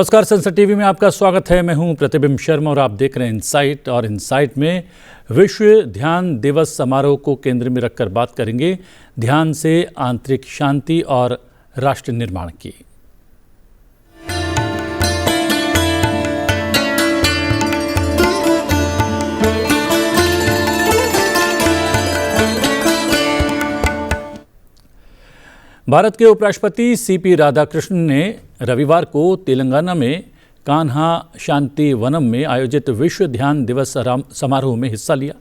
नमस्कार, संसद टीवी में आपका स्वागत है। मैं हूं प्रतिबिंब शर्मा और आप देख रहे हैं इनसाइट। और इनसाइट में विश्व ध्यान दिवस समारोह को केंद्र में रखकर बात करेंगे ध्यान से आंतरिक शांति और राष्ट्र निर्माण की। भारत के उपराष्ट्रपति सीपी राधाकृष्णन ने रविवार को तेलंगाना में कान्हा शांति वनम में आयोजित विश्व ध्यान दिवस समारोह में हिस्सा लिया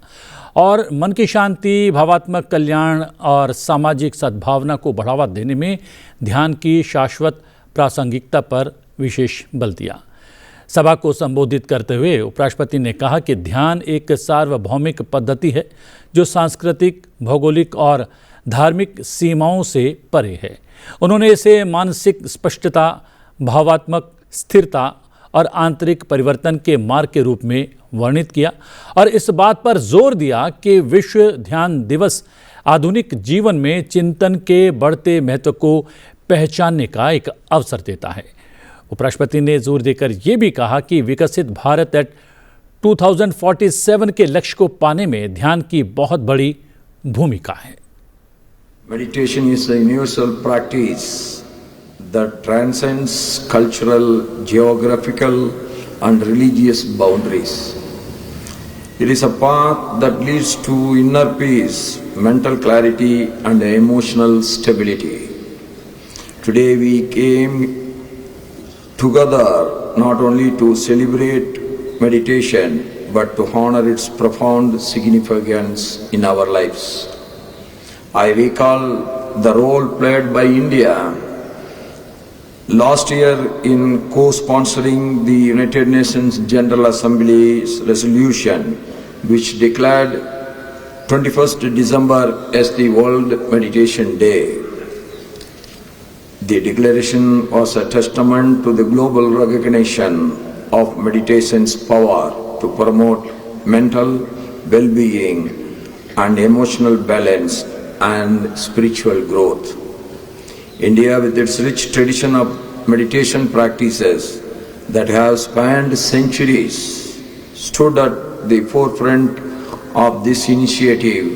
और मन की शांति, भावात्मक कल्याण और सामाजिक सद्भावना को बढ़ावा देने में ध्यान की शाश्वत प्रासंगिकता पर विशेष बल दिया। सभा को संबोधित करते हुए उपराष्ट्रपति ने कहा कि ध्यान एक सार्वभौमिक पद्धति है जो सांस्कृतिक, भौगोलिक और धार्मिक सीमाओं से परे है। उन्होंने इसे मानसिक स्पष्टता, भावात्मक स्थिरता और आंतरिक परिवर्तन के मार्ग के रूप में वर्णित किया और इस बात पर जोर दिया कि विश्व ध्यान दिवस आधुनिक जीवन में चिंतन के बढ़ते महत्व को पहचानने का एक अवसर देता है। उपराष्ट्रपति ने जोर देकर ये भी कहा कि विकसित भारत एट 2047 के लक्ष्य को पाने में ध्यान की बहुत बड़ी भूमिका है। Meditation is a universal practice that transcends cultural, geographical, and religious boundaries. It is a path that leads to inner peace, mental clarity, and emotional stability. Today we came together not only to celebrate meditation, but to honor its profound significance in our lives. I recall the role played by India last year in co-sponsoring the United Nations General Assembly's resolution which declared 21st December as the World Meditation Day. The declaration was a testament to the global recognition of meditation's power to promote mental well-being and emotional balance and spiritual growth. India, with its rich tradition of meditation practices that have spanned centuries, stood at the forefront of this initiative,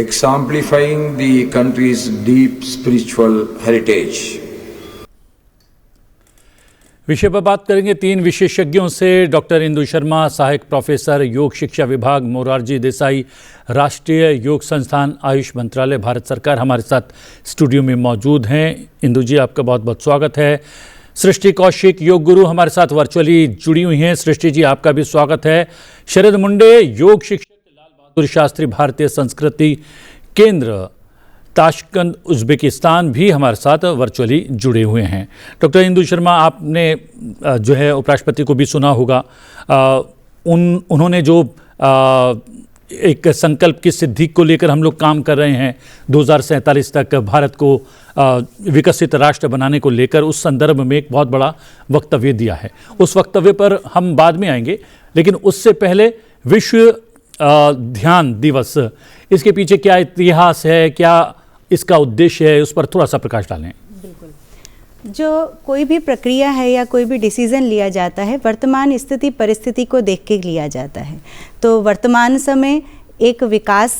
exemplifying the country's deep spiritual heritage. विषय पर बात करेंगे तीन विशेषज्ञों से। Doctor Indu Sharma, सहायक professor, योग शिक्षा विभाग, मोरारजी देसाई, राष्ट्रीय योग संस्थान, आयुष मंत्रालय, भारत सरकार, हमारे साथ स्टूडियो में मौजूद हैं। इंदु जी, आपका बहुत बहुत स्वागत है। सृष्टि कौशिक, योग गुरु, हमारे साथ वर्चुअली जुड़ी हुई हैं। सृष्टि जी, आपका भी स्वागत है। शरद मुंडे, योग शिक्षक, लाल बहादुर शास्त्री भारतीय संस्कृति केंद्र, ताशकंद, उज्बेकिस्तान भी हमारे साथ वर्चुअली जुड़े हुए हैं। डॉक्टर इंदु शर्मा, आपने जो है उपराष्ट्रपति को भी सुना होगा। उन्होंने जो एक संकल्प की सिद्धि को लेकर हम लोग काम कर रहे हैं 2047 तक भारत को विकसित राष्ट्र बनाने को लेकर, उस संदर्भ में एक बहुत बड़ा वक्तव्य दिया है। उस वक्तव्य पर हम बाद में आएंगे, लेकिन उससे पहले विश्व ध्यान दिवस, इसके पीछे क्या इतिहास है, क्या इसका उद्देश्य है, उस पर थोड़ा सा प्रकाश डालें। बिल्कुल। जो कोई भी प्रक्रिया है या कोई भी डिसीज़न लिया जाता है, वर्तमान स्थिति परिस्थिति को देख के लिया जाता है। तो वर्तमान समय एक विकास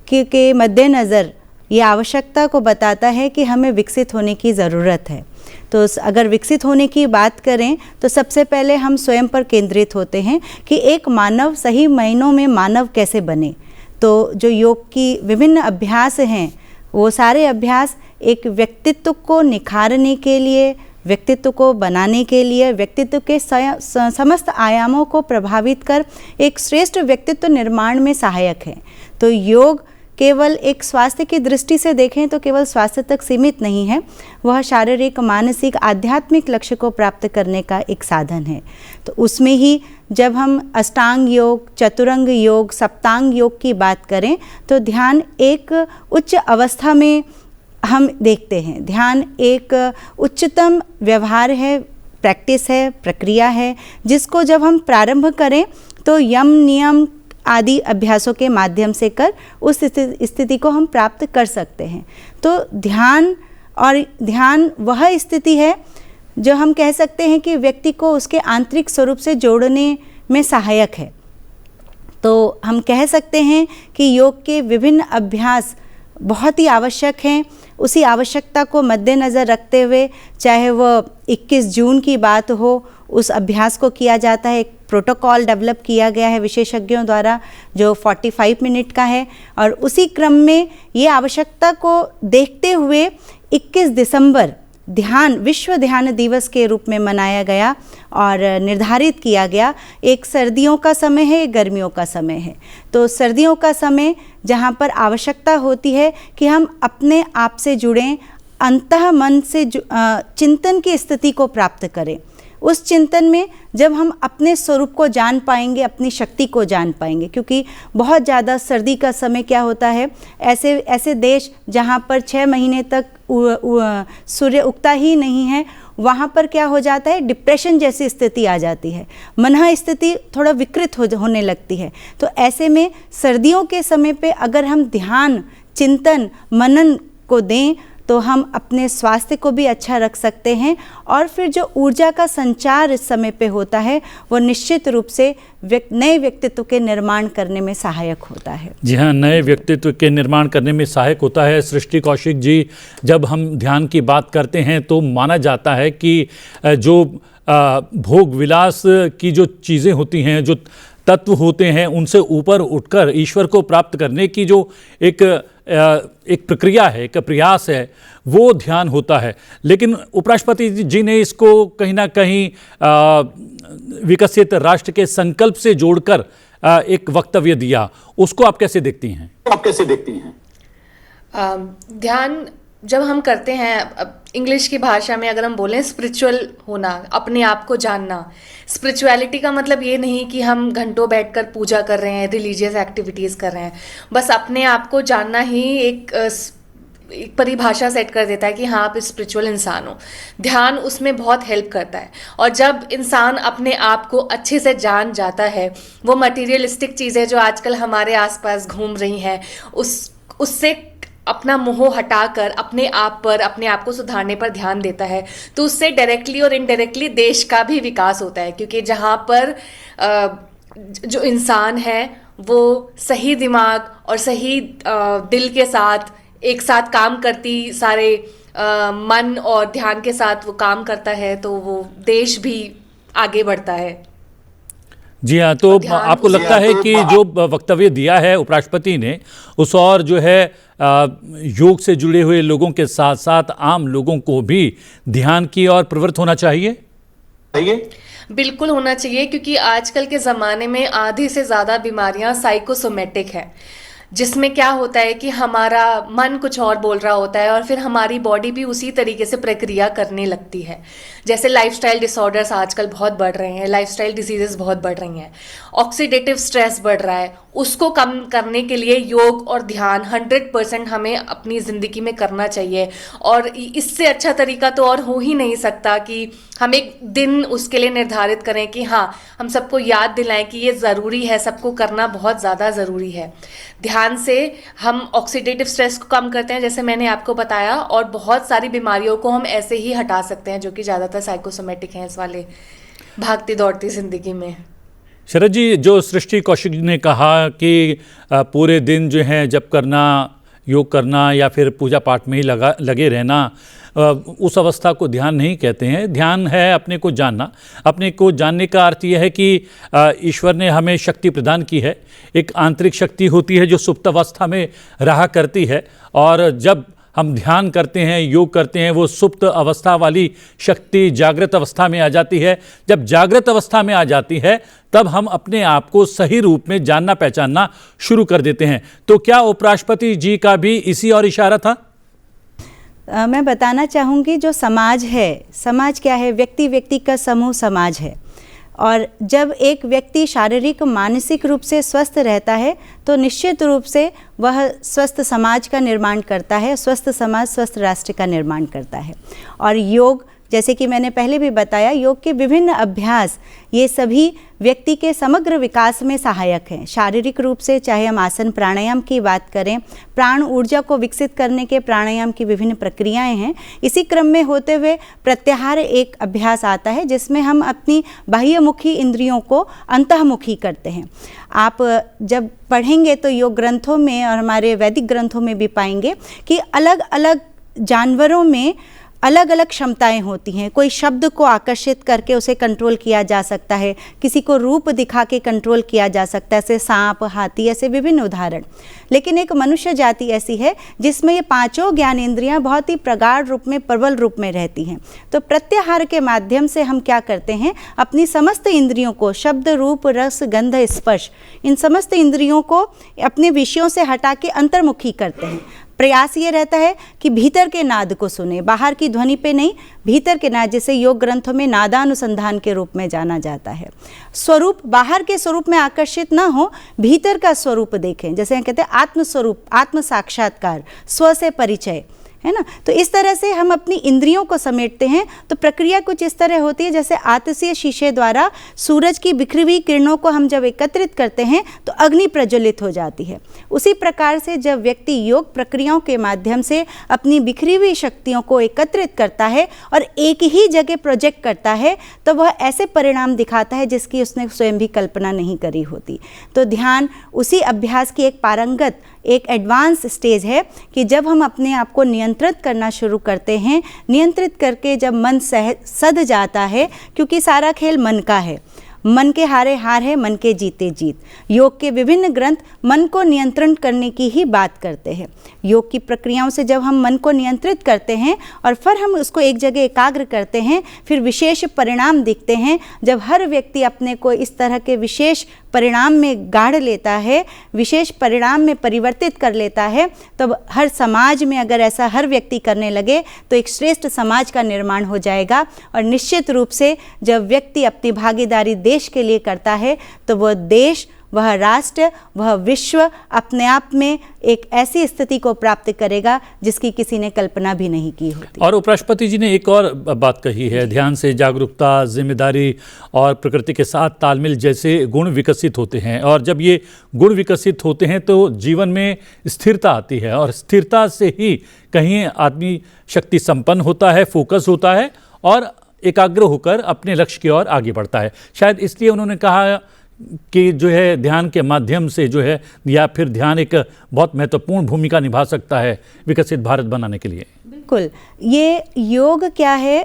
के मद्देनज़र ये आवश्यकता को बताता है कि हमें विकसित होने की ज़रूरत है। तो अगर विकसित होने की बात करें तो सबसे पहले हम स्वयं पर केंद्रित होते हैं कि एक मानव सही मायनों में मानव कैसे बने। तो जो योग की विभिन्न अभ्यास हैं, वो सारे अभ्यास एक व्यक्तित्व को निखारने के लिए, व्यक्तित्व को बनाने के लिए, व्यक्तित्व के समस्त आयामों को प्रभावित कर एक श्रेष्ठ व्यक्तित्व निर्माण में सहायक है। तो योग केवल एक स्वास्थ्य की दृष्टि से देखें तो केवल स्वास्थ्य तक सीमित नहीं है, वह शारीरिक, मानसिक, आध्यात्मिक लक्ष्य को प्राप्त करने का एक साधन है। तो उसमें ही जब हम अष्टांग योग, चतुरंग योग, सप्तांग योग की बात करें तो ध्यान एक उच्च अवस्था में हम देखते हैं। ध्यान एक उच्चतम व्यवहार है, प्रैक्टिस है, प्रक्रिया है, जिसको जब हम प्रारंभ करें तो यम, नियम आदि अभ्यासों के माध्यम से कर उस स्थिति को हम प्राप्त कर सकते हैं। तो ध्यान वह स्थिति है जो हम कह सकते हैं कि व्यक्ति को उसके आंतरिक स्वरूप से जोड़ने में सहायक है। तो हम कह सकते हैं कि योग के विभिन्न अभ्यास बहुत ही आवश्यक हैं। उसी आवश्यकता को मद्देनज़र रखते हुए चाहे वो 21 जून की बात हो, उस अभ्यास को किया जाता है। एक प्रोटोकॉल डेवलप किया गया है विशेषज्ञों द्वारा जो 45 मिनट का है, और उसी क्रम में ये आवश्यकता को देखते हुए 21 दिसंबर ध्यान विश्व ध्यान दिवस के रूप में मनाया गया और निर्धारित किया गया। एक सर्दियों का समय है, एक गर्मियों का समय है। तो सर्दियों का समय जहाँ पर आवश्यकता होती है कि हम अपने आप से जुड़ें, अंतः मन से चिंतन की स्थिति को प्राप्त करें। उस चिंतन में जब हम अपने स्वरूप को जान पाएंगे, अपनी शक्ति को जान पाएंगे, क्योंकि बहुत ज़्यादा सर्दी का समय क्या होता है, ऐसे देश जहाँ पर 6 महीने तक सूर्य उगता ही नहीं है, वहाँ पर क्या हो जाता है, डिप्रेशन जैसी स्थिति आ जाती है, मन स्थिति थोड़ा विकृत होने लगती है। तो ऐसे में सर्दियों के समय पे अगर हम ध्यान, चिंतन, मनन को दें तो हम अपने स्वास्थ्य को भी अच्छा रख सकते हैं, और फिर जो ऊर्जा का संचार इस समय पे होता है वो निश्चित रूप से नए व्यक्तित्व के निर्माण करने में सहायक होता है। जी हाँ, नए व्यक्तित्व के निर्माण करने में सहायक होता है। सृष्टि कौशिक जी, जब हम ध्यान की बात करते हैं तो माना जाता है कि जो भोग विलास की जो चीज़ें होती हैं, जो तत्व होते हैं, उनसे ऊपर उठकर ईश्वर को प्राप्त करने की जो एक प्रक्रिया है, एक प्रयास है, वो ध्यान होता है। लेकिन उपराष्ट्रपति जी ने इसको कहीं ना कहीं विकसित राष्ट्र के संकल्प से जोड़कर एक वक्तव्य दिया। उसको आप कैसे देखती हैं? ध्यान जब हम करते हैं, इंग्लिश की भाषा में अगर हम बोलें स्पिरिचुअल होना, अपने आप को जानना। स्पिरिचुअलिटी का मतलब ये नहीं कि हम घंटों बैठकर पूजा कर रहे हैं, रिलीजियस एक्टिविटीज़ कर रहे हैं। बस अपने आप को जानना ही एक परिभाषा सेट कर देता है कि हाँ, आप स्पिरिचुअल इंसान हो। ध्यान उसमें बहुत हेल्प करता है। और जब इंसान अपने आप को अच्छे से जान जाता है, वो मटीरियलिस्टिक चीज़ें जो आजकल हमारे आसपास घूम रही हैं, उससे अपना मोह हटाकर अपने आप को सुधारने पर ध्यान देता है, तो उससे डायरेक्टली और इनडायरेक्टली देश का भी विकास होता है। क्योंकि जहाँ पर जो इंसान है वो सही दिमाग और सही दिल के साथ एक साथ काम करती, सारे मन और ध्यान के साथ वो काम करता है, तो वो देश भी आगे बढ़ता है। जी हाँ, तो आपको लगता है कि जो वक्तव्य दिया है उपराष्ट्रपति ने, उस और जो है योग से जुड़े हुए लोगों के साथ साथ आम लोगों को भी ध्यान की ओर प्रवृत्त होना चाहिए? बिल्कुल होना चाहिए, क्योंकि आजकल के ज़माने में आधी से ज़्यादा बीमारियां साइकोसोमेटिक है, जिसमें क्या होता है कि हमारा मन कुछ और बोल रहा होता है और फिर हमारी बॉडी भी उसी तरीके से प्रक्रिया करने लगती है। जैसे लाइफस्टाइल डिसऑर्डर्स आजकल बहुत बढ़ रहे हैं, लाइफस्टाइल डिसीजेस बहुत बढ़ रही हैं, ऑक्सीडेटिव स्ट्रेस बढ़ रहा है। उसको कम करने के लिए योग और ध्यान 100% हमें अपनी ज़िंदगी में करना चाहिए। और इससे अच्छा तरीका तो और हो ही नहीं सकता कि हम एक दिन उसके लिए निर्धारित करें कि हाँ, हम सबको याद दिलाएं कि ये ज़रूरी है, सबको करना बहुत ज़्यादा ज़रूरी है। ध्यान से हम ऑक्सीडेटिव स्ट्रेस को कम करते हैं, जैसे मैंने आपको बताया, और बहुत सारी बीमारियों को हम ऐसे ही हटा सकते हैं जो कि ज़्यादातर साइकोसोमेटिक हैं इस वाले भागती दौड़ती ज़िंदगी में। शरद जी, जो सृष्टि कौशिक ने कहा कि पूरे दिन जो है जब करना, योग करना या फिर पूजा पाठ में ही लगे रहना, उस अवस्था को ध्यान नहीं कहते हैं। ध्यान है अपने को जानना। अपने को जानने का अर्थ यह है कि ईश्वर ने हमें शक्ति प्रदान की है। एक आंतरिक शक्ति होती है जो सुप्त अवस्था में रहा करती है, और जब हम ध्यान करते हैं, योग करते हैं, वो सुप्त अवस्था वाली शक्ति जागृत अवस्था में आ जाती है। जब जागृत अवस्था में आ जाती है तब हम अपने आप को सही रूप में जानना पहचानना शुरू कर देते हैं। तो क्या उपराष्ट्रपति जी का भी इसी और इशारा था? मैं बताना चाहूँगी, जो समाज है, समाज क्या है? व्यक्ति का समूह समाज है। और जब एक व्यक्ति शारीरिक मानसिक रूप से स्वस्थ रहता है तो निश्चित रूप से वह स्वस्थ समाज का निर्माण करता है। स्वस्थ समाज स्वस्थ राष्ट्र का निर्माण करता है। और योग जैसे कि मैंने पहले भी बताया, योग के विभिन्न अभ्यास ये सभी व्यक्ति के समग्र विकास में सहायक हैं। शारीरिक रूप से चाहे हम आसन प्राणायाम की बात करें, प्राण ऊर्जा को विकसित करने के प्राणायाम की विभिन्न प्रक्रियाएं हैं। इसी क्रम में होते हुए प्रत्याहार एक अभ्यास आता है जिसमें हम अपनी बाह्यमुखी इंद्रियों को अंतःमुखी करते हैं। आप जब पढ़ेंगे तो योग ग्रंथों में और हमारे वैदिक ग्रंथों में भी पाएंगे कि अलग अलग जानवरों में अलग अलग क्षमताएं होती हैं। कोई शब्द को आकर्षित करके उसे कंट्रोल किया जा सकता है, किसी को रूप दिखा के कंट्रोल किया जा सकता है, जैसे सांप, हाथी, ऐसे विभिन्न उदाहरण। लेकिन एक मनुष्य जाति ऐसी है जिसमें ये पांचों ज्ञानेंद्रियां बहुत ही प्रगाढ़ रूप में, प्रबल रूप में रहती हैं। तो प्रत्याहार के माध्यम से हम क्या करते हैं, अपनी समस्त इंद्रियों को, शब्द, रूप, रस, गंध, स्पर्श, इन समस्त इंद्रियों को अपने विषयों से हटा के अंतर्मुखी करते हैं। प्रयास ये रहता है कि भीतर के नाद को सुने, बाहर की ध्वनि पे नहीं, भीतर के नाद, जिसे योग ग्रंथों में नादानुसंधान के रूप में जाना जाता है। स्वरूप, बाहर के स्वरूप में आकर्षित ना हो, भीतर का स्वरूप देखें, जैसे कहते हैं आत्मस्वरूप, आत्म साक्षात्कार, स्व से परिचय, है ना। तो इस तरह से हम अपनी इंद्रियों को समेटते हैं। तो प्रक्रिया कुछ इस तरह होती है जैसे आतसीय शीशे द्वारा सूरज की बिखरी हुई किरणों को हम जब एकत्रित करते हैं तो अग्नि प्रज्वलित हो जाती है। उसी प्रकार से जब व्यक्ति योग प्रक्रियाओं के माध्यम से अपनी बिखरी हुई शक्तियों को एकत्रित करता है और एक ही जगह प्रोजेक्ट करता है तो वह ऐसे परिणाम दिखाता है जिसकी उसने स्वयं भी कल्पना नहीं करी होती। तो ध्यान उसी अभ्यास की एक पारंगत, एक एडवांस स्टेज है कि जब हम अपने आप को नियंत्रित करना शुरू करते हैं, नियंत्रित करके जब मन सध जाता है, क्योंकि सारा खेल मन का है, मन के हारे हार है, मन के जीते जीत। योग के विभिन्न ग्रंथ मन को नियंत्रण करने की ही बात करते हैं। योग की प्रक्रियाओं से जब हम मन को नियंत्रित करते हैं और फिर हम उसको एक जगह एकाग्र करते हैं, फिर विशेष परिणाम दिखते हैं। जब हर व्यक्ति अपने को इस तरह के विशेष परिणाम में गाढ़ लेता है, विशेष परिणाम में परिवर्तित कर लेता है, तब हर समाज में अगर ऐसा हर व्यक्ति करने लगे तो एक श्रेष्ठ समाज का निर्माण हो जाएगा। और निश्चित रूप से जब व्यक्ति अपनी भागीदारी देश के लिए करता है तो वह देश, वह राष्ट्र, वह विश्व अपने आप में एक ऐसी स्थिति को प्राप्त करेगा जिसकी किसी ने कल्पना भी नहीं की होती। और उपराष्ट्रपति जी ने एक और बात कही है, ध्यान से जागरूकता, जिम्मेदारी और प्रकृति के साथ तालमेल जैसे गुण विकसित होते हैं। और जब ये गुण विकसित होते हैं तो जीवन में स्थिरता आती है और स्थिरता से ही कहीं आदमी शक्ति संपन्न होता है, फोकस होता है और एकाग्र होकर अपने लक्ष्य की ओर आगे बढ़ता है। शायद इसलिए उन्होंने कहा कि जो है ध्यान के माध्यम से जो है, या फिर ध्यान एक बहुत महत्वपूर्ण भूमिका निभा सकता है विकसित भारत बनाने के लिए। बिल्कुल, ये योग क्या है,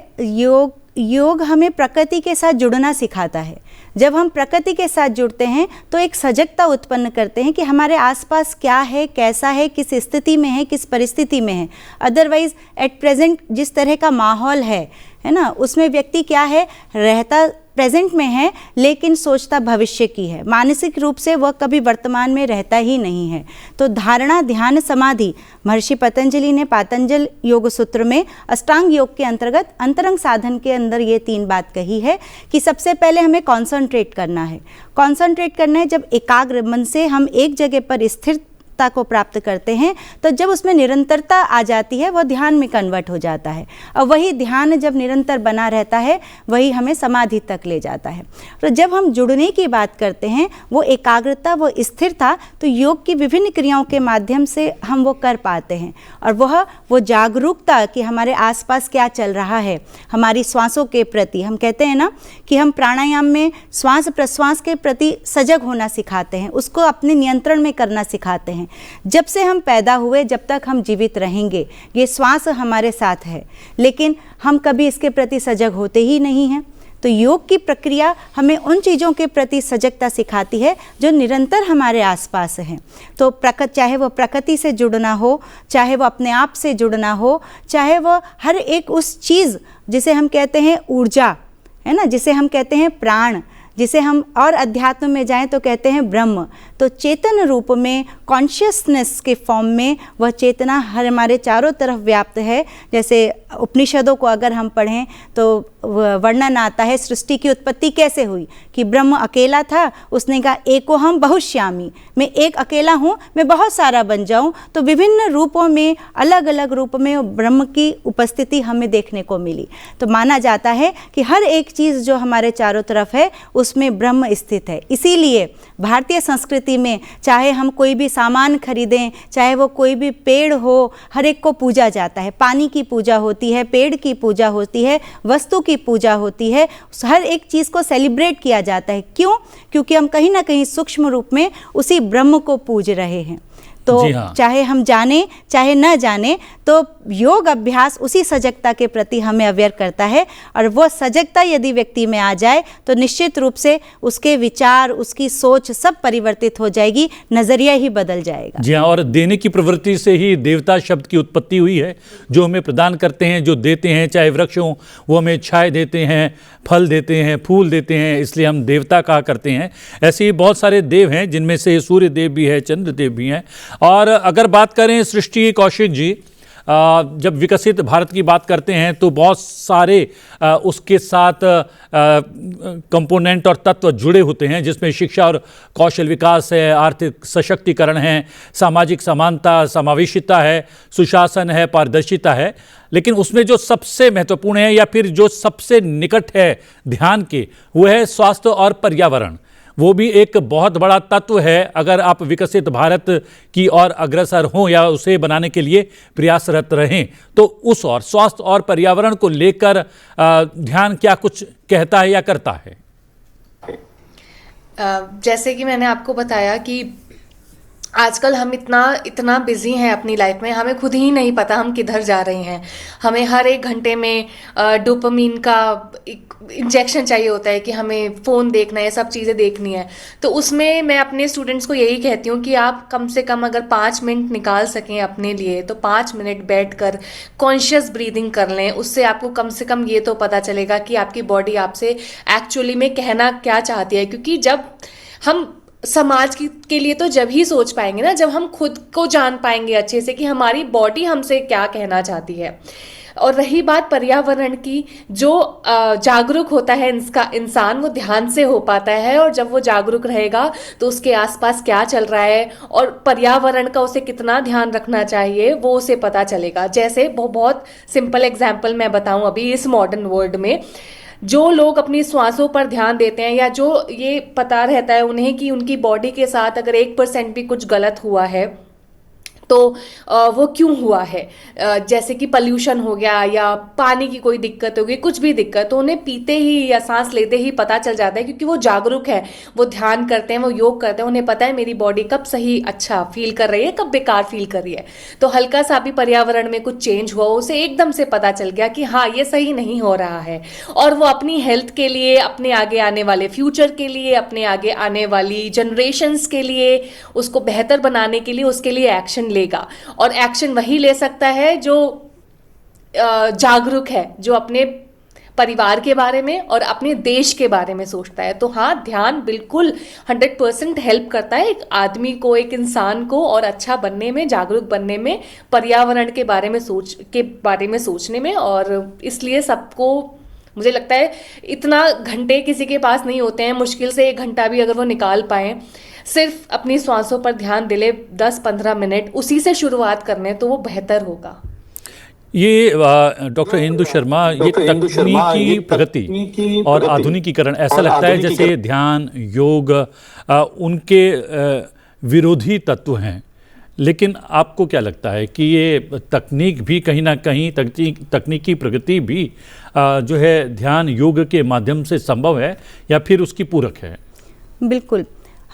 योग हमें प्रकृति के साथ जुड़ना सिखाता है। जब हम प्रकृति के साथ जुड़ते हैं तो एक सजगता उत्पन्न करते हैं कि हमारे आसपास क्या है, कैसा है, किस स्थिति में है, किस परिस्थिति में है। अदरवाइज एट प्रेजेंट जिस तरह का माहौल है ना, उसमें व्यक्ति क्या है, रहता प्रेजेंट में है लेकिन सोचता भविष्य की है। मानसिक रूप से वह कभी वर्तमान में रहता ही नहीं है। तो धारणा, ध्यान, समाधि, महर्षि पतंजलि ने पातंजल योग सूत्र में अष्टांग योग के अंतर्गत अंतरंग साधन के अंदर ये 3 बात कही है कि सबसे पहले हमें कॉन्संट्रेट करना है। कॉन्संट्रेट करना है जब एकाग्र मन से हम एक जगह पर स्थिर को प्राप्त करते हैं तो जब उसमें निरंतरता आ जाती है वह ध्यान में कन्वर्ट हो जाता है। और वही ध्यान जब निरंतर बना रहता है वही हमें समाधि तक ले जाता है। तो जब हम जुड़ने की बात करते हैं, वो एकाग्रता, वो स्थिरता, तो योग की विभिन्न क्रियाओं के माध्यम से हम वो कर पाते हैं। और वो जागरूकता कि हमारे आसपास क्या चल रहा है, हमारी श्वासों के प्रति, हम कहते हैं ना कि हम प्राणायाम में श्वास प्रश्वास के प्रति सजग होना सिखाते हैं, उसको अपने नियंत्रण में करना सिखाते हैं। जब से हम पैदा हुए जब तक हम जीवित रहेंगे ये श्वास हमारे साथ है, लेकिन हम कभी इसके प्रति सजग होते ही नहीं हैं। तो योग की प्रक्रिया हमें उन चीज़ों के प्रति सजगता सिखाती है जो निरंतर हमारे आसपास हैं। तो चाहे वो प्रकृति से जुड़ना हो, चाहे वो अपने आप से जुड़ना हो, चाहे वो हर एक उस चीज़ जिसे हम कहते हैं ऊर्जा, है ना, जिसे हम कहते हैं प्राण, जिसे हम और अध्यात्म में जाएं तो कहते हैं ब्रह्म। तो चेतन रूप में, कॉन्शियसनेस के फॉर्म में वह चेतना हमारे चारों तरफ व्याप्त है। जैसे उपनिषदों को अगर हम पढ़ें तो वर्णन आता है सृष्टि की उत्पत्ति कैसे हुई, कि ब्रह्म अकेला था, उसने कहा एको हम बहुश्यामी, मैं एक अकेला हूँ, मैं बहुत सारा बन जाऊँ। तो विभिन्न रूपों में, अलग अलग रूप में ब्रह्म की उपस्थिति हमें देखने को मिली। तो माना जाता है कि हर एक चीज़ जो हमारे चारों तरफ है उसमें ब्रह्म स्थित है। इसीलिए भारतीय संस्कृति में चाहे हम कोई भी सामान खरीदें, चाहे वो कोई भी पेड़ हो, हर एक को पूजा जाता है। पानी की पूजा होती है, पेड़ की पूजा होती है, वस्तु की पूजा होती है, हर एक चीज़ को सेलिब्रेट किया जाता है। क्यों? क्योंकि हम कहीं ना कहीं सूक्ष्म रूप में उसी ब्रह्म को पूज रहे हैं। तो हाँ। चाहे हम जाने चाहे न जाने, तो योग अभ्यास उसी सजगता के प्रति हमें अवेयर करता है। और वो सजगता यदि व्यक्ति में आ जाए तो निश्चित रूप से उसके विचार, उसकी सोच सब परिवर्तित हो जाएगी, नज़रिया ही बदल जाएगा। जी हाँ, और देने की प्रवृत्ति से ही देवता शब्द की उत्पत्ति हुई है। जो हमें प्रदान करते हैं, जो देते हैं, चाहे वृक्ष हों, वो हमें छाए देते हैं, फल देते हैं, फूल देते हैं, इसलिए हम देवता कहा करते हैं। ऐसे ही बहुत सारे देव हैं, जिनमें से सूर्य देव भी है, चंद्र देव भी हैं। और अगर बात करें सृष्टि कौशिक जी, जब विकसित भारत की बात करते हैं तो बहुत सारे उसके साथ कंपोनेंट और तत्व जुड़े होते हैं, जिसमें शिक्षा और कौशल विकास है, आर्थिक सशक्तिकरण है, सामाजिक समानता, समावेशिता है, सुशासन है, पारदर्शिता है। लेकिन उसमें जो सबसे महत्वपूर्ण है या फिर जो सबसे निकट है ध्यान के, वो है स्वास्थ्य और पर्यावरण। वो भी एक बहुत बड़ा तत्व है। अगर आप विकसित भारत की ओर अग्रसर हों या उसे बनाने के लिए प्रयासरत रहें, तो उस और स्वास्थ्य और पर्यावरण को लेकर ध्यान क्या कुछ कहता है या करता है? जैसे कि मैंने आपको बताया कि आजकल हम इतना बिजी हैं अपनी लाइफ में, हमें खुद ही नहीं पता हम किधर जा रहे हैं। हमें हर एक घंटे में डोपामिन का इंजेक्शन चाहिए होता है कि हमें फ़ोन देखना है, सब चीज़ें देखनी है। तो उसमें मैं अपने स्टूडेंट्स को यही कहती हूँ कि आप कम से कम अगर 5 मिनट निकाल सकें अपने लिए, तो 5 मिनट बैठकर कॉन्शियस ब्रीदिंग कर लें। उससे आपको कम से कम ये तो पता चलेगा कि आपकी बॉडी आपसे एक्चुअली में कहना क्या चाहती है। क्योंकि जब हम समाज के लिए तो जब ही सोच पाएंगे ना, जब हम खुद को जान पाएंगे अच्छे से कि हमारी बॉडी हमसे क्या कहना चाहती है। और रही बात पर्यावरण की, जो जागरूक होता है इंसान, वो ध्यान से हो पाता है। और जब वो जागरूक रहेगा तो उसके आसपास क्या चल रहा है और पर्यावरण का उसे कितना ध्यान रखना चाहिए, वो उसे पता चलेगा। जैसे बहुत सिंपल एग्जाम्पल मैं बताऊं, अभी इस मॉडर्न वर्ल्ड में जो लोग अपनी श्वासों पर ध्यान देते हैं, या जो ये पता रहता है उन्हें कि उनकी बॉडी के साथ अगर 1% भी कुछ गलत हुआ है तो वो क्यों हुआ है, जैसे कि पॉल्यूशन हो गया या पानी की कोई दिक्कत हो गई, कुछ भी दिक्कत, तो उन्हें पीते ही या सांस लेते ही पता चल जाता है। क्योंकि वो जागरूक है, वो ध्यान करते हैं, वो योग करते हैं, उन्हें पता है मेरी बॉडी कब सही अच्छा फील कर रही है, कब बेकार फील कर रही है। तो हल्का सा भी पर्यावरण में कुछ चेंज हुआ, उसे एकदम से पता चल गया कि हाँ ये सही नहीं हो रहा है। और वो अपनी हेल्थ के लिए, अपने आगे आने वाले फ्यूचर के लिए, अपने आगे आने वाली जनरेशन्स के लिए, उसको बेहतर बनाने के लिए उसके लिए एक्शन लेगा। और एक्शन वही ले सकता है जो जागरूक है, जो अपने परिवार के बारे में और अपने देश के बारे में सोचता है। तो हाँ, ध्यान बिल्कुल 100% हेल्प करता है एक आदमी को, एक इंसान को और अच्छा बनने में, जागरूक बनने में, पर्यावरण के बारे में सोचने में। और इसलिए सबको, मुझे लगता है इतना घंटे किसी के पास नहीं होते हैं, मुश्किल से 1 घंटा भी अगर वो निकाल पाएँ, सिर्फ अपनी सांसों पर ध्यान दिले 10-15 मिनट, उसी से शुरुआत करने, तो वो बेहतर होगा। ये डॉक्टर इंदु शर्मा, ये तकनीकी प्रगति और आधुनिकीकरण, ऐसा लगता है जैसे ध्यान, योग उनके विरोधी तत्व हैं। लेकिन आपको क्या लगता है कि ये तकनीक भी कहीं ना कहीं, तकनीकी प्रगति भी जो है ध्यान योग के माध्यम से संभव है या फिर उसकी पूरक है? बिल्कुल,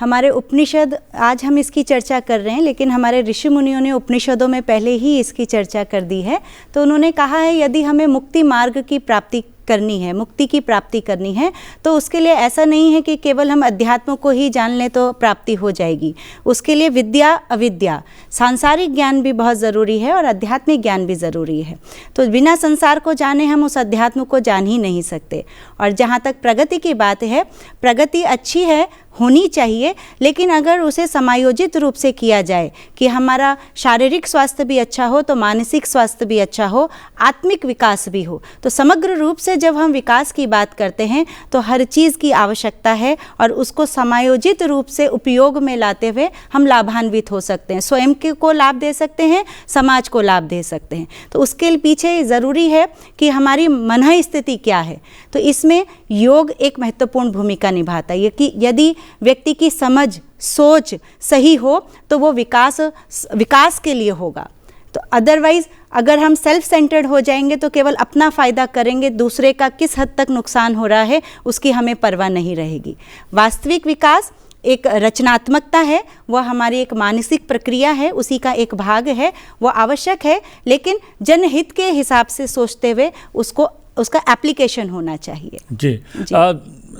हमारे उपनिषद, आज हम इसकी चर्चा कर रहे हैं, लेकिन हमारे ऋषि मुनियों ने उपनिषदों में पहले ही इसकी चर्चा कर दी है। तो उन्होंने कहा है यदि हमें मुक्ति मार्ग की प्राप्ति करनी है, मुक्ति की प्राप्ति करनी है, तो उसके लिए ऐसा नहीं है कि केवल हम अध्यात्म को ही जान लें तो प्राप्ति हो जाएगी। उसके लिए विद्या, अविद्या, सांसारिक ज्ञान भी बहुत ज़रूरी है और आध्यात्मिक ज्ञान भी ज़रूरी है। तो बिना संसार को जाने हम उस अध्यात्म को जान ही नहीं सकते। और जहाँ तक प्रगति की बात है, प्रगति अच्छी है, होनी चाहिए, लेकिन अगर उसे समायोजित रूप से किया जाए कि हमारा शारीरिक स्वास्थ्य भी अच्छा हो तो मानसिक स्वास्थ्य भी अच्छा हो, आत्मिक विकास भी हो, तो समग्र रूप से जब हम विकास की बात करते हैं तो हर चीज़ की आवश्यकता है और उसको समायोजित रूप से उपयोग में लाते हुए हम लाभान्वित हो सकते हैं, स्वयं को लाभ दे सकते हैं, समाज को लाभ दे सकते हैं। तो उसके पीछे ज़रूरी है कि हमारी मन स्थिति क्या है। तो इसमें योग एक महत्वपूर्ण भूमिका निभाता है कि यदि व्यक्ति की समझ सोच सही हो तो वो विकास के लिए होगा। तो अदरवाइज अगर हम सेल्फ सेंटर्ड हो जाएंगे तो केवल अपना फ़ायदा करेंगे, दूसरे का किस हद तक नुकसान हो रहा है उसकी हमें परवाह नहीं रहेगी। वास्तविक विकास एक रचनात्मकता है, वह हमारी एक मानसिक प्रक्रिया है, उसी का एक भाग है, वो आवश्यक है, लेकिन जनहित के हिसाब से सोचते हुए उसका एप्लीकेशन होना चाहिए। जी,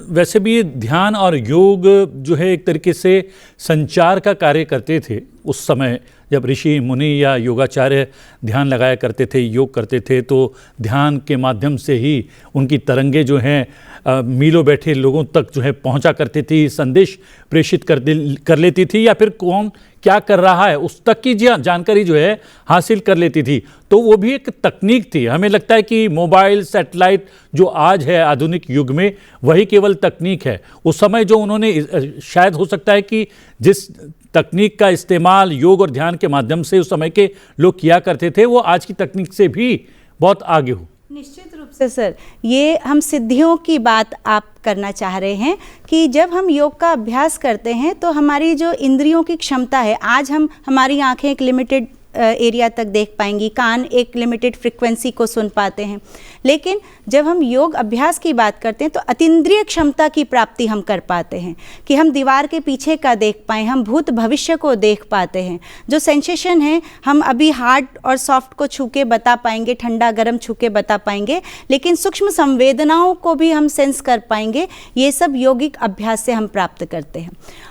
वैसे भी ध्यान और योग जो है एक तरीके से संचार का कार्य करते थे उस समय जब ऋषि मुनि या योगाचार्य ध्यान लगाया करते थे, योग करते थे, तो ध्यान के माध्यम से ही उनकी तरंगे जो हैं मीलों बैठे लोगों तक जो है पहुंचा करती थी, संदेश प्रेषित कर लेती थी, या फिर कौन क्या कर रहा है उस तक की जानकारी जो है हासिल कर लेती थी। तो वो भी एक तकनीक थी। हमें लगता है कि मोबाइल, सैटेलाइट जो आज है आधुनिक युग में, वही केवल तकनीक है। उस समय जो उन्होंने, शायद हो सकता है कि जिस तकनीक का इस्तेमाल योग और ध्यान के माध्यम से उस समय के लोग किया करते थे, वो आज की तकनीक से भी बहुत आगे हो। निश्चित रूप से सर, ये हम सिद्धियों की बात आप करना चाह रहे हैं कि जब हम योग का अभ्यास करते हैं तो हमारी जो इंद्रियों की क्षमता है, आज हमारी आंखें एक लिमिटेड एरिया तक देख पाएंगी, कान एक लिमिटेड फ्रिक्वेंसी को सुन पाते हैं, लेकिन जब हम योग अभ्यास की बात करते हैं तो अतीन्द्रिय क्षमता की प्राप्ति हम कर पाते हैं कि हम दीवार के पीछे का देख पाएँ, हम भूत भविष्य को देख पाते हैं। जो सेंसेशन है हम अभी हार्ड और सॉफ्ट को छू के बता पाएंगे, ठंडा गर्म छू के बता पाएंगे, लेकिन सूक्ष्म संवेदनाओं को भी हम सेंस कर पाएंगे। ये सब योगिक अभ्यास से हम प्राप्त करते हैं।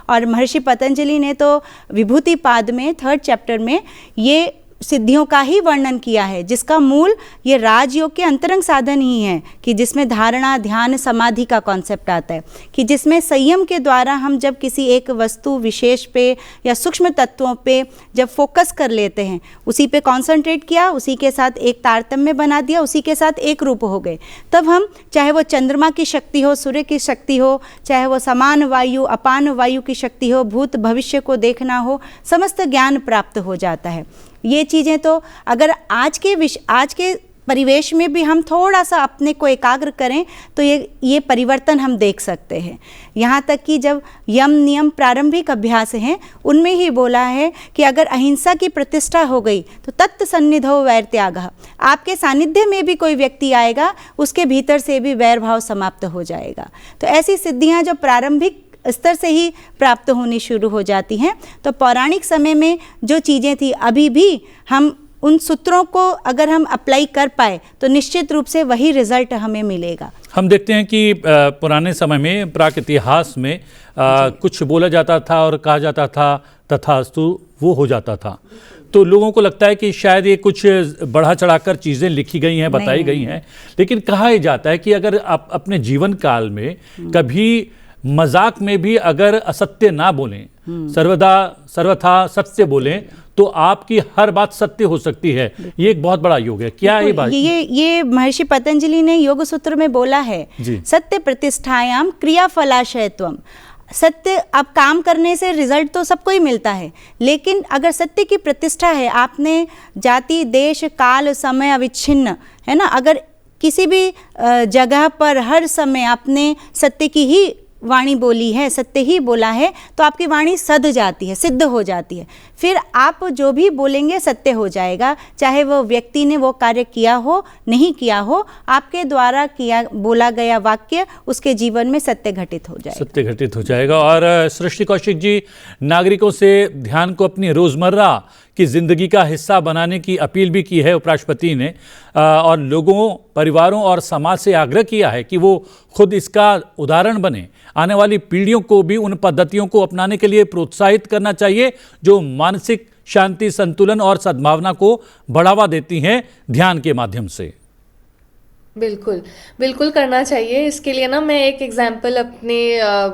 और महर्षि पतंजलि ने तो विभूतिपाद में 3rd चैप्टर में ये सिद्धियों का ही वर्णन किया है, जिसका मूल ये राजयोग के अंतरंग साधन ही है कि जिसमें धारणा, ध्यान, समाधि का कॉन्सेप्ट आता है कि जिसमें संयम के द्वारा हम जब किसी एक वस्तु विशेष पे या सूक्ष्म तत्वों पे जब फोकस कर लेते हैं, उसी पे कॉन्सेंट्रेट किया, उसी के साथ एक तारतम्य बना दिया, उसी के साथ एक रूप हो गए, तब हम चाहे वो चंद्रमा की शक्ति हो, सूर्य की शक्ति हो, चाहे वो समान वायु, अपान वायु की शक्ति हो, भूत भविष्य को देखना हो, समस्त ज्ञान प्राप्त हो जाता है। ये चीज़ें तो अगर आज के परिवेश में भी हम थोड़ा सा अपने को एकाग्र करें तो ये परिवर्तन हम देख सकते हैं। यहाँ तक कि जब यम नियम प्रारंभिक अभ्यास हैं उनमें ही बोला है कि अगर अहिंसा की प्रतिष्ठा हो गई तो तत्त सन्निधौ वैर त्यागः, आपके सानिध्य में भी कोई व्यक्ति आएगा उसके भीतर से भी वैर भाव समाप्त हो जाएगा। तो ऐसी सिद्धियाँ जो प्रारंभिक स्तर से ही प्राप्त होनी शुरू हो जाती हैं, तो पौराणिक समय में जो चीज़ें थी अभी भी हम उन सूत्रों को अगर हम अप्लाई कर पाए तो निश्चित रूप से वही रिजल्ट हमें मिलेगा। हम देखते हैं कि पुराने समय में प्राक इतिहास में कुछ बोला जाता था और कहा जाता था तथास्तु, वो हो जाता था। तो लोगों को लगता है कि शायद ये कुछ बढ़ा चढ़ाकर चीज़ें लिखी गई हैं, बताई गई हैं, लेकिन कहा यह जाता है कि अगर आप अपने जीवन काल में कभी मजाक में भी अगर असत्य ना बोलें, सर्वथा सत्य बोलें, तो आपकी हर बात सत्य हो सकती है। ये एक बहुत बड़ा योग है। क्या ये बात? ये महर्षि पतंजलि ने योग सूत्र में बोला है, सत्य प्रतिष्ठायाम क्रियाफलाशयत्वम। सत्य, अब काम करने से रिजल्ट तो सबको ही मिलता है, लेकिन अगर सत्य की प्रतिष्ठा है, आपने जाति, देश, काल, समय अविच्छिन्न है ना, अगर किसी भी जगह पर हर समय आपने सत्य की ही वाणी बोली है, सत्य ही बोला है, तो आपकी वाणी सद जाती है, सिद्ध हो जाती है। फिर आप जो भी बोलेंगे सत्य हो जाएगा, चाहे वो व्यक्ति ने वो कार्य किया हो, नहीं किया हो, आपके द्वारा बोला गया वाक्य उसके जीवन में सत्य घटित हो जाएगा। सत्य घटित हो जाएगा। और सृष्टि कौशिक जी, नागरिकों से ध्यान को अपनी रोज़मर्रा की ज़िंदगी का हिस्सा बनाने की अपील भी की है उपराष्ट्रपति ने, और लोगों, परिवारों और समाज से आग्रह किया है कि वो खुद इसका उदाहरण बने। आने वाली पीढ़ियों को भी उन पद्धतियों को अपनाने के लिए प्रोत्साहित करना चाहिए जो मानसिक शांति, संतुलन और सद्भावना को बढ़ावा देती हैं ध्यान के माध्यम से। बिल्कुल, बिल्कुल करना चाहिए। इसके लिए ना मैं एक एग्जांपल अपने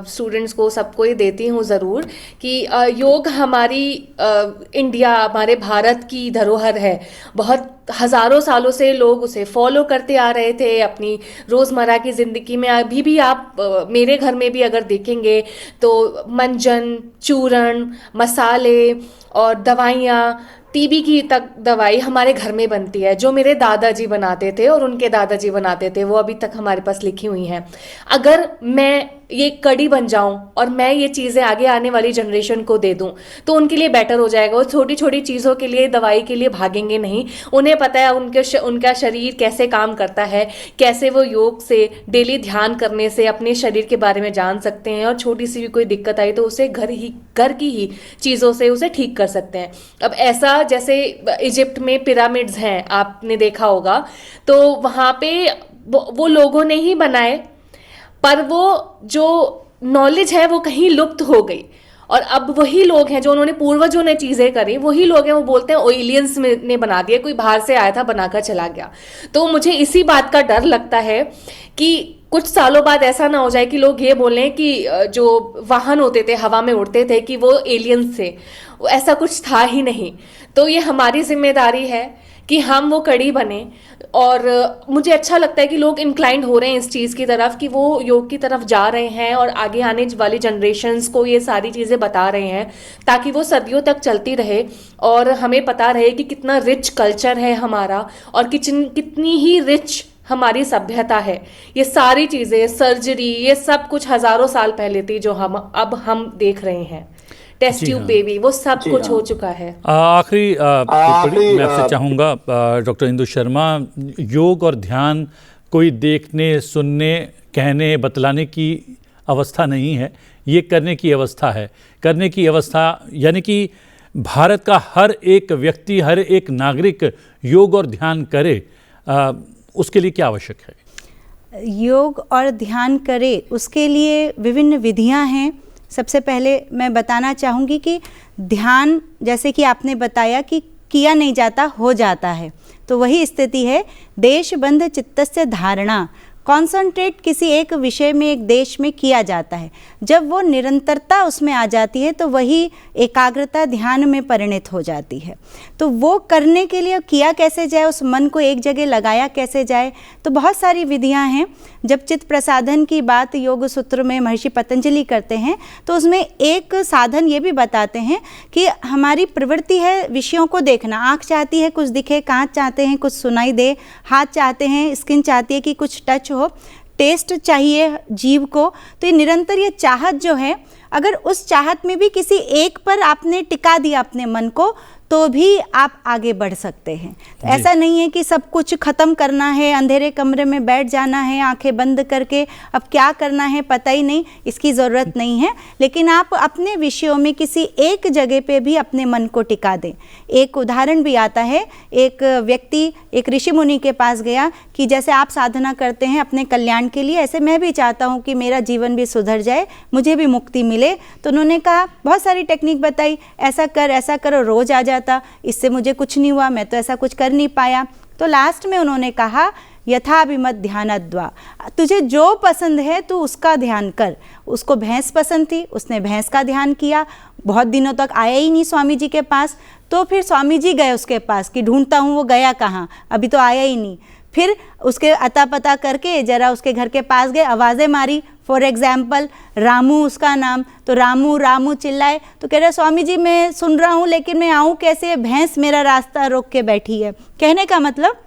स्टूडेंट्स को सबको ही देती हूँ ज़रूर कि योग हमारी इंडिया, हमारे भारत की धरोहर है। बहुत हज़ारों सालों से लोग उसे फॉलो करते आ रहे थे अपनी रोज़मर्रा की ज़िंदगी में। अभी भी आप मेरे घर में भी अगर देखेंगे तो मंजन, चूर्ण, मसाले और दवाइयाँ, टीबी की तक दवाई हमारे घर में बनती है, जो मेरे दादाजी बनाते थे और उनके दादाजी बनाते थे, वो अभी तक हमारे पास लिखी हुई हैं। अगर मैं ये कड़ी बन जाऊं और मैं ये चीज़ें आगे आने वाली जनरेशन को दे दूं तो उनके लिए बेटर हो जाएगा। वो छोटी छोटी चीज़ों के लिए, दवाई के लिए भागेंगे नहीं। उन्हें पता है उनका शरीर कैसे काम करता है, कैसे वो योग से, डेली ध्यान करने से अपने शरीर के बारे में जान सकते हैं, और छोटी सी भी कोई दिक्कत आई तो उसे घर की ही चीज़ों से उसे ठीक कर सकते हैं। अब ऐसा जैसे इजिप्ट में पिरामिड्स हैं, आपने देखा होगा, तो वहाँ पे वो लोगों ने ही बनाए, पर वो जो नॉलेज है वो कहीं लुप्त हो गई। और अब वही लोग हैं जो उन्होंने पूर्वजों ने चीज़ें करी, वही लोग हैं वो बोलते हैं एलियंस ने बना दिया, कोई बाहर से आया था बनाकर चला गया। तो मुझे इसी बात का डर लगता है कि कुछ सालों बाद ऐसा ना हो जाए कि लोग ये बोलें कि जो वाहन होते थे हवा में उड़ते थे कि वो एलियंस थे। ऐसा कुछ था ही नहीं। तो ये हमारी जिम्मेदारी है कि हम वो कड़ी बने। और मुझे अच्छा लगता है कि लोग इंक्लाइंड हो रहे हैं इस चीज़ की तरफ, कि वो योग की तरफ जा रहे हैं और आगे आने वाली जनरेशन्स को ये सारी चीज़ें बता रहे हैं, ताकि वो सदियों तक चलती रहे और हमें पता रहे कि कितना रिच कल्चर है हमारा और कितनी ही रिच हमारी सभ्यता है। ये सारी चीज़ें, सर्जरी, ये सब कुछ हज़ारों साल पहले थी जो हम देख रहे हैं। टेस्ट ट्यूब बेबी, वो सब कुछ हो चुका है। आखिरी टिप्पणी मैं आपसे चाहूँगा डॉक्टर इंदु शर्मा, योग और ध्यान कोई देखने, सुनने, कहने, बतलाने की अवस्था नहीं है, ये करने की अवस्था है। करने की अवस्था यानी कि भारत का हर एक व्यक्ति, हर एक नागरिक योग और ध्यान करे, उसके लिए क्या आवश्यक है? योग और ध्यान करे उसके लिए विभिन्न विधियां हैं। सबसे पहले मैं बताना चाहूँगी कि ध्यान, जैसे कि आपने बताया कि किया नहीं जाता, हो जाता है, तो वही स्थिति है। देशबंध चित्तस्य धारणा, कॉन्संट्रेट किसी एक विषय में, एक देश में किया जाता है। जब वो निरंतरता उसमें आ जाती है तो वही एकाग्रता ध्यान में परिणत हो जाती है। तो वो करने के लिए किया कैसे जाए, उस मन को एक जगह लगाया कैसे जाए, तो बहुत सारी विधियां हैं। जब चित्त प्रसाधन की बात योग सूत्र में महर्षि पतंजलि करते हैं तो उसमें एक साधन ये भी बताते हैं कि हमारी प्रवृत्ति है विषयों को देखना। आँख चाहती है कुछ दिखे, कान चाहते हैं कुछ सुनाई दे, हाथ चाहते हैं, स्किन चाहती है कि कुछ टच हो, टेस्ट चाहिए जीभ को। तो ये निरंतर ये चाहत जो है, अगर उस चाहत में भी किसी एक पर आपने टिका दिया अपने मन को तो भी आप आगे बढ़ सकते हैं। तो ऐसा नहीं है कि सब कुछ ख़त्म करना है, अंधेरे कमरे में बैठ जाना है आंखें बंद करके, अब क्या करना है पता ही नहीं, इसकी ज़रूरत नहीं है। लेकिन आप अपने विषयों में किसी एक जगह पे भी अपने मन को टिका दें। एक उदाहरण भी आता है, एक व्यक्ति एक ऋषि मुनि के पास गया कि जैसे आप साधना करते हैं अपने कल्याण के लिए, ऐसे मैं भी चाहता हूँ कि मेरा जीवन भी सुधर जाए, मुझे भी मुक्ति मिले। तो उन्होंने कहा, बहुत सारी टेक्निक बताई, ऐसा करो, रोज़ आ जाता, इससे मुझे कुछ नहीं हुआ, मैं तो ऐसा कुछ कर नहीं पाया। तो लास्ट में उन्होंने कहा, यथाभिमत ध्यानद्वा, तुझे जो पसंद है तू उसका ध्यान कर। उसको भैंस पसंद थी, उसने भैंस का ध्यान किया। बहुत दिनों तक आया ही नहीं स्वामी जी के पास, तो फिर स्वामी जी गए उसके पास कि ढूंढता हूँ वो गया कहाँ, अभी तो आया ही नहीं। फिर उसके अता पता करके जरा उसके घर के पास गए, आवाज़ें मारी, फॉर एग्जाम्पल रामू उसका नाम, तो रामू रामू चिल्लाए, तो कह रहे स्वामी जी मैं सुन रहा हूँ लेकिन मैं आऊँ कैसे, भैंस मेरा रास्ता रोक के बैठी है। कहने का मतलब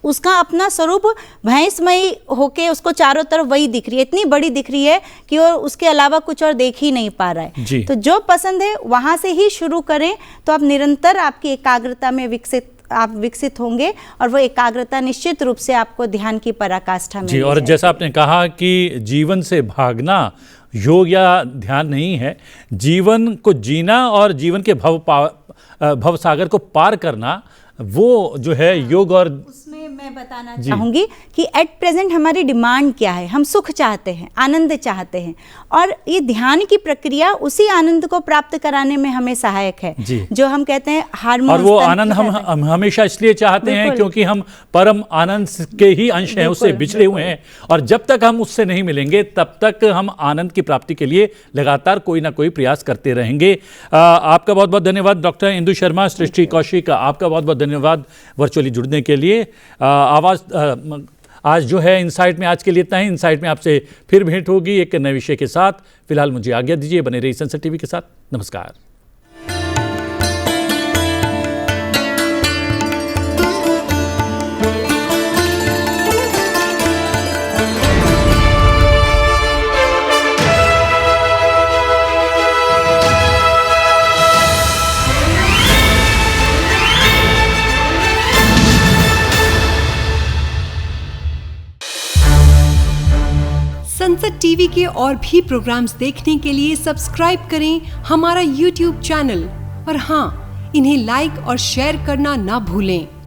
उसका अपना स्वरूप भैंसमयी होके उसको चारों तरफ वही दिख रही है, इतनी बड़ी दिख रही है कि वो उसके अलावा कुछ और देख ही नहीं पा रहा है। तो जो पसंद है वहाँ से ही शुरू करें, तो आप निरंतर आपकी एकाग्रता में विकसित होंगे और वो एकाग्रता निश्चित रूप से आपको ध्यान की पराकाष्ठा में जी। और जैसा आपने कहा कि जीवन से भागना योग या ध्यान नहीं है, जीवन को जीना और जीवन के भव सागर को पार करना, वो जो है योग और उसमें मैं बताना चाहूँगी कि एट प्रेजेंट हमारी डिमांड क्या है। हम सुख चाहते हैं, आनंद चाहते हैं, और ये ध्यान की प्रक्रिया उसी आनंद को प्राप्त कराने में हमें सहायक है, जो हम कहते हैं हार्मोन। और वो आनंद हम हमेशा इसलिए चाहते हैं क्योंकि हम परम आनंद के ही अंश हैं, उससे बिछड़े हुए हैं, और जब तक हम उससे नहीं मिलेंगे तब तक हम आनंद की प्राप्ति के लिए लगातार कोई ना कोई प्रयास करते रहेंगे। आपका बहुत बहुत धन्यवाद डॉक्टर इंदु शर्मा। सृष्टि कौशिक, आपका बहुत बहुत धन्यवाद वर्चुअली जुड़ने के लिए। आज जो है इनसाइट में आज के लिए इतना ही। इनसाइट में आपसे फिर भेंट होगी एक नए विषय के साथ। फिलहाल मुझे आज्ञा दीजिए, बने रहिए सनसेट टीवी के साथ। नमस्कार। सनसेट टीवी के और भी प्रोग्राम्स देखने के लिए सब्सक्राइब करें हमारा YouTube चैनल, और हाँ, इन्हें लाइक और शेयर करना ना भूलें।